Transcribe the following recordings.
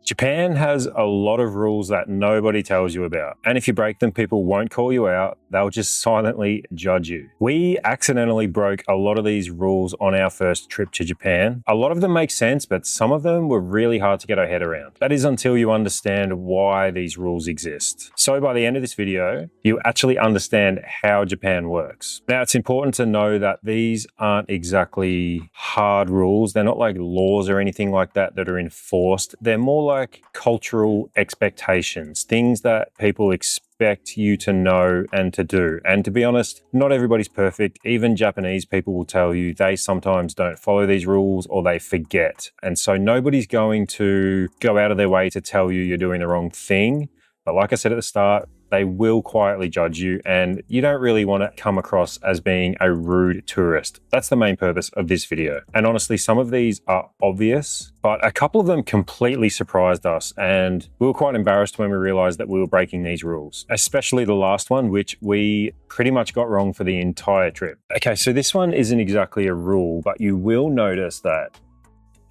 Japan has a lot of rules that nobody tells you about. And if you break them, people won't call you out. They'll just silently judge you. We accidentally broke a lot of these rules on our first trip to Japan. A lot of them make sense, but some of them were really hard to get our head around. That is until you understand why these rules exist. So by the end of this video, you actually understand how Japan works. Now, it's important to know that these aren't exactly hard rules. They're not like laws or anything like that that are enforced. They're more like cultural expectations, things that people expect you to know and to do. And to be honest, not everybody's perfect. Even Japanese people will tell you they sometimes don't follow these rules or they forget. And so nobody's going to go out of their way to tell you you're doing the wrong thing. But like I said at the start, they will quietly judge you, and you don't really want to come across as being a rude tourist. That's the main purpose of this video. And honestly, some of these are obvious, but a couple of them completely surprised us, and we were quite embarrassed when we realized that we were breaking these rules, especially the last one, which we pretty much got wrong for the entire trip. Okay, so this one isn't exactly a rule, but you will notice that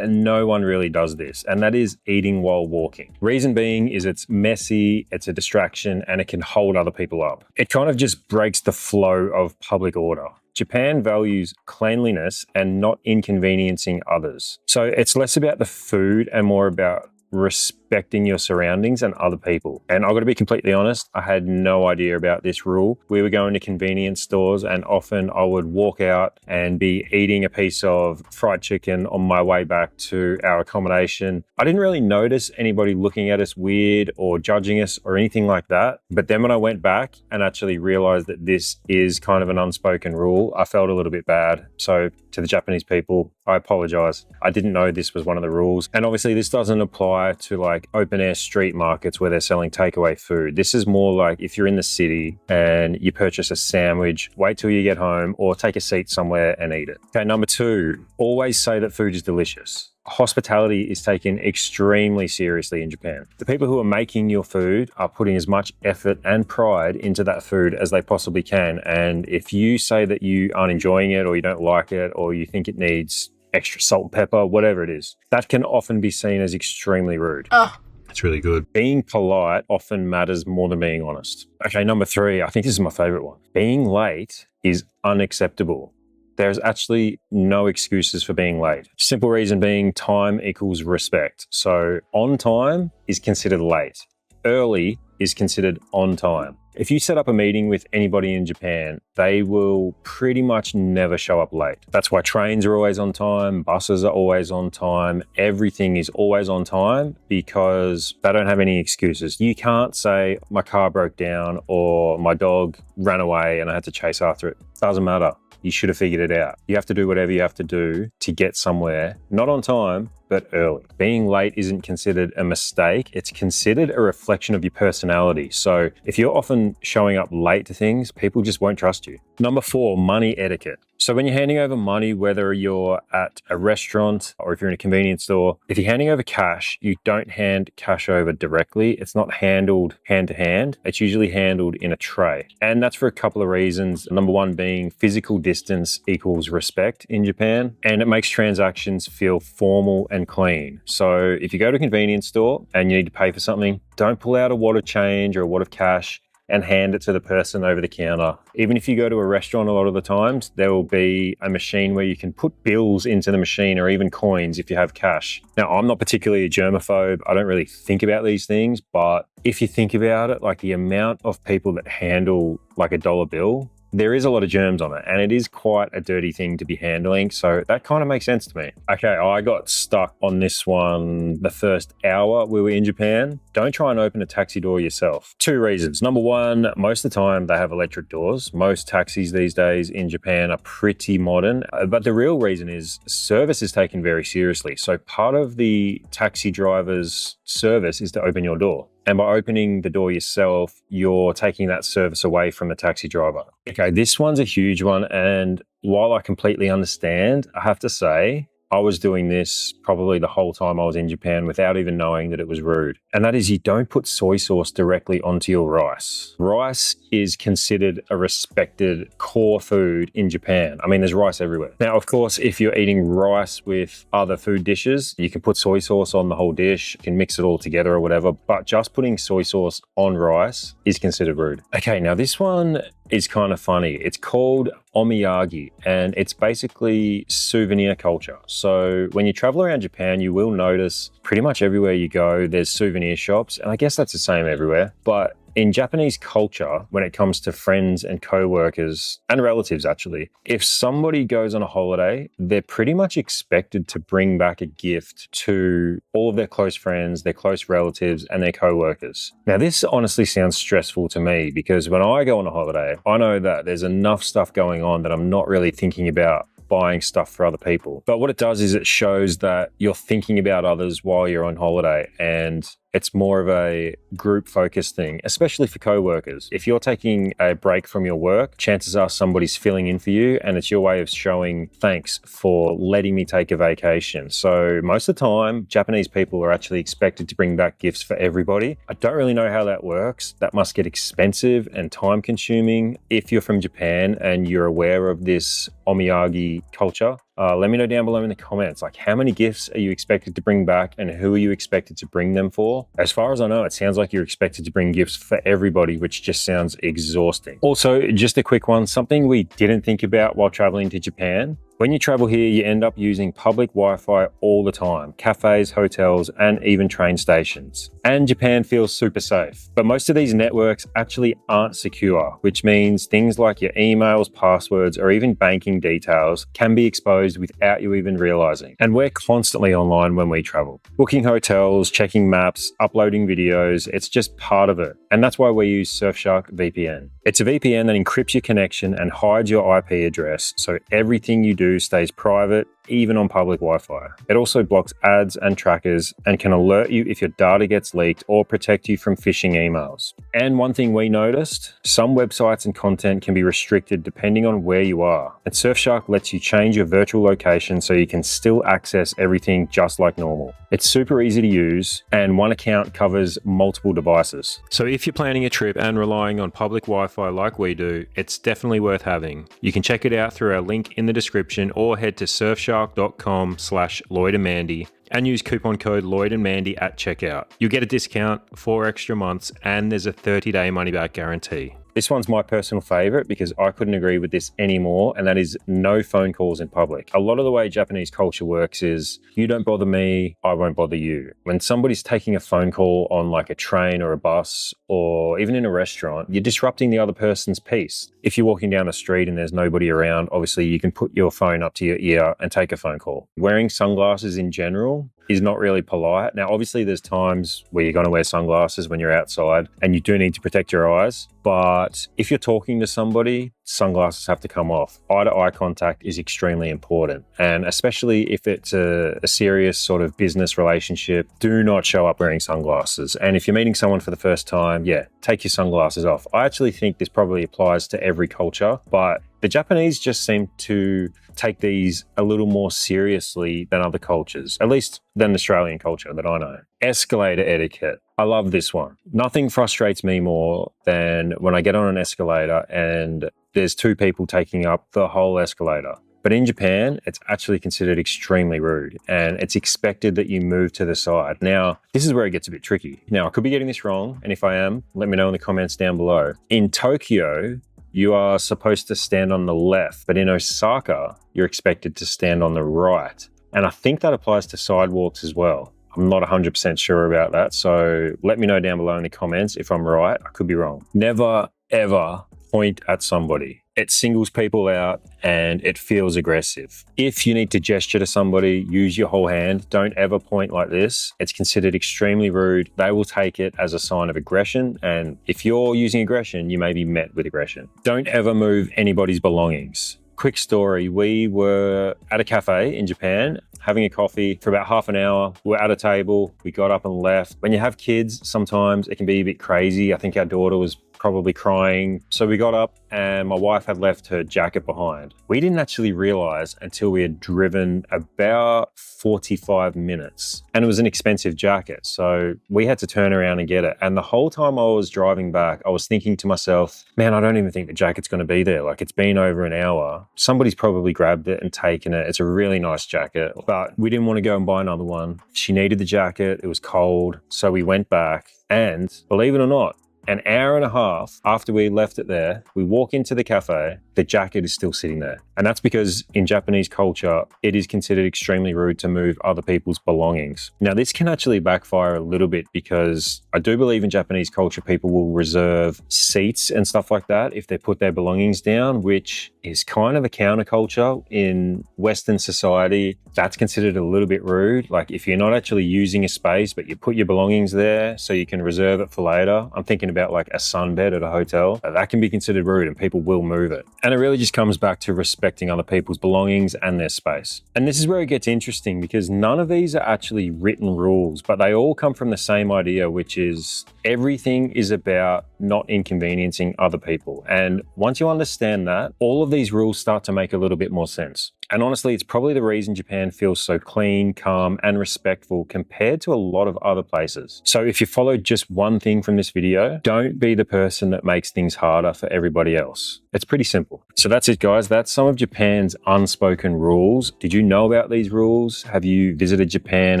and no one really does this, and that is eating while walking. Reason being is it's messy, it's a distraction, and it can hold other people up. It kind of just breaks the flow of public order. Japan values cleanliness and not inconveniencing others. So it's less about the food and more about respecting your surroundings and other people. And I've got to be completely honest, I had no idea about this rule. We were going to convenience stores and often I would walk out and be eating a piece of fried chicken on my way back to our accommodation. I didn't really notice anybody looking at us weird or judging us or anything like that. But then when I went back and actually realized that this is kind of an unspoken rule, I felt a little bit bad. So to the Japanese people, I apologize. I didn't know this was one of the rules. And obviously this doesn't apply to like open air street markets where they're selling takeaway food. This is more like if you're in the city and you purchase a sandwich, wait till you get home or take a seat somewhere and eat it. Okay, number 2, always say that food is delicious. Hospitality is taken extremely seriously in Japan. The people who are making your food are putting as much effort and pride into that food as they possibly can. And if you say that you aren't enjoying it or you don't like it or you think it needs extra salt and pepper, whatever it is, that can often be seen as extremely rude. That's really good. Being polite often matters more than being honest. Okay, number 3, I think this is my favorite one. Being late is unacceptable. There's actually no excuses for being late. Simple reason being time equals respect. So on time is considered late. Early is considered on time. If you set up a meeting with anybody in Japan, they will pretty much never show up late. That's why trains are always on time, buses are always on time, everything is always on time because they don't have any excuses. You can't say my car broke down or my dog ran away and I had to chase after it. Doesn't matter. You should have figured it out. You have to do whatever you have to do to get somewhere, not on time, but early. Being late isn't considered a mistake. It's considered a reflection of your personality. So if you're often showing up late to things, people just won't trust you. Number 4, money etiquette. So when you're handing over money, whether you're at a restaurant or if you're in a convenience store, if you're handing over cash, you don't hand cash over directly. It's not handled hand to hand. It's usually handled in a tray. And that's for a couple of reasons. Number 1 being physical distance equals respect in Japan, and it makes transactions feel formal and clean. So if you go to a convenience store and you need to pay for something, don't pull out a wad of change or a wad of cash and hand it to the person over the counter. Even if you go to a restaurant, a lot of the times, there will be a machine where you can put bills into the machine or even coins if you have cash. Now, I'm not particularly a germaphobe. I don't really think about these things, but if you think about it, like the amount of people that handle like a dollar bill, there is a lot of germs on it and it is quite a dirty thing to be handling. So that kind of makes sense to me. Okay, I got stuck on this one the first hour we were in Japan. Don't try and open a taxi door yourself. 2 reasons. Number 1, most of the time they have electric doors. Most taxis these days in Japan are pretty modern, but the real reason is service is taken very seriously. So part of the taxi driver's service is to open your door. And by opening the door yourself, you're taking that service away from the taxi driver. Okay, this one's a huge one. And while I completely understand, I have to say, I was doing this probably the whole time I was in Japan without even knowing that it was rude. And that is, you don't put soy sauce directly onto your rice. Rice is considered a respected core food in Japan. I mean, there's rice everywhere. Now, of course, if you're eating rice with other food dishes, you can put soy sauce on the whole dish, you can mix it all together or whatever, but just putting soy sauce on rice is considered rude. Okay, now this one is kind of funny. It's called Omiyage, and it's basically souvenir culture. So when you travel around Japan, you will notice pretty much everywhere you go, there's souvenir shops, and I guess that's the same everywhere. But in Japanese culture, when it comes to friends and co-workers and relatives actually, if somebody goes on a holiday, they're pretty much expected to bring back a gift to all of their close friends, their close relatives, and their co-workers. Now, this honestly sounds stressful to me because when I go on a holiday, I know that there's enough stuff going on that I'm not really thinking about buying stuff for other people. But what it does is it shows that you're thinking about others while you're on holiday, and it's more of a group focused thing, especially for co-workers. If you're taking a break from your work, chances are somebody's filling in for you, and it's your way of showing thanks for letting me take a vacation. So most of the time, Japanese people are actually expected to bring back gifts for everybody. I don't really know how that works. That must get expensive and time consuming. If you're from Japan and you're aware of this Omiyage culture, let me know down below in the comments, like how many gifts are you expected to bring back and who are you expected to bring them for? As far as I know, it sounds like you're expected to bring gifts for everybody, which just sounds exhausting. Also, just a quick one, something we didn't think about while traveling to Japan. When you travel here, you end up using public Wi-Fi all the time, cafes, hotels, and even train stations. And Japan feels super safe. But most of these networks actually aren't secure, which means things like your emails, passwords, or even banking details can be exposed without you even realizing. And we're constantly online when we travel. Booking hotels, checking maps, uploading videos, it's just part of it. And that's why we use Surfshark VPN. It's a VPN that encrypts your connection and hides your IP address, so everything you do stays private, even on public Wi-Fi. It also blocks ads and trackers and can alert you if your data gets leaked or protect you from phishing emails. And one thing we noticed, some websites and content can be restricted depending on where you are. And Surfshark lets you change your virtual location so you can still access everything just like normal. It's super easy to use, and one account covers multiple devices. So if you're planning a trip and relying on public Wi-Fi like we do, it's definitely worth having. You can check it out through our link in the description or head to surfshark.com/LloydandMandy and use coupon code LloydandMandy at checkout. You'll get a discount, 4 extra months, and there's a 30-day money-back guarantee. This one's my personal favorite because I couldn't agree with this anymore, and that is no phone calls in public. A lot of the way Japanese culture works is you don't bother me, I won't bother you. When somebody's taking a phone call on like a train or a bus or even in a restaurant, you're disrupting the other person's peace. If you're walking down the street and there's nobody around, obviously you can put your phone up to your ear and take a phone call. Wearing sunglasses in general is not really polite. Now, obviously there's times where you're going to wear sunglasses when you're outside and you do need to protect your eyes. But if you're talking to somebody, sunglasses have to come off. Eye-to-eye contact is extremely important. And especially if it's a serious sort of business relationship, do not show up wearing sunglasses. And if you're meeting someone for the first time, take your sunglasses off. I actually think this probably applies to every culture, but the Japanese just seem to take these a little more seriously than other cultures, at least than Australian culture that I know. Escalator etiquette. I love this one. Nothing frustrates me more than when I get on an escalator and there's 2 people taking up the whole escalator. But in Japan, it's actually considered extremely rude and it's expected that you move to the side. Now, this is where it gets a bit tricky. Now, I could be getting this wrong, and if I am, let me know in the comments down below. In Tokyo, you are supposed to stand on the left, but in Osaka, you're expected to stand on the right. And I think that applies to sidewalks as well. I'm not 100% sure about that, so let me know down below in the comments if I'm right. I could be wrong. Never, ever point at somebody. It singles people out and it feels aggressive. If you need to gesture to somebody, use your whole hand. Don't ever point like this. It's considered extremely rude. They will take it as a sign of aggression. And if you're using aggression, you may be met with aggression. Don't ever move anybody's belongings. Quick story, we were at a cafe in Japan having a coffee for about half an hour. We're at a table, we got up and left. When you have kids, sometimes it can be a bit crazy. I think our daughter was probably crying. So we got up and my wife had left her jacket behind. We didn't actually realize until we had driven about 45 minutes, and it was an expensive jacket. So we had to turn around and get it. And the whole time I was driving back, I was thinking to myself, man, I don't even think the jacket's going to be there. Like, it's been over an hour. Somebody's probably grabbed it and taken it. It's a really nice jacket, but we didn't want to go and buy another one. She needed the jacket. It was cold. So we went back, and believe it or not, an hour and a half after we left it there, we walk into the cafe, the jacket is still sitting there. And that's because in Japanese culture, it is considered extremely rude to move other people's belongings. Now, this can actually backfire a little bit because I do believe in Japanese culture, people will reserve seats and stuff like that if they put their belongings down, which is kind of a counterculture in Western society. That's considered a little bit rude. Like, if you're not actually using a space, but you put your belongings there so you can reserve it for later. I'm thinking about like a sunbed at a hotel. That can be considered rude and people will move it. And it really just comes back to respecting other people's belongings and their space. And this is where it gets interesting because none of these are actually written rules, but they all come from the same idea, which is everything is about not inconveniencing other people. And once you understand that, all of these rules start to make a little bit more sense. And honestly, it's probably the reason Japan feels so clean, calm, and respectful compared to a lot of other places. So if you followed just one thing from this video, don't be the person that makes things harder for everybody else. It's pretty simple. So that's it, guys. That's some of Japan's unspoken rules. Did you know about these rules? Have you visited Japan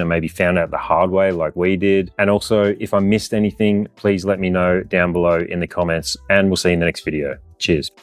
and maybe found out the hard way like we did? And also, if I missed anything, please let me know down below in the comments, and we'll see you in the next video. Cheers.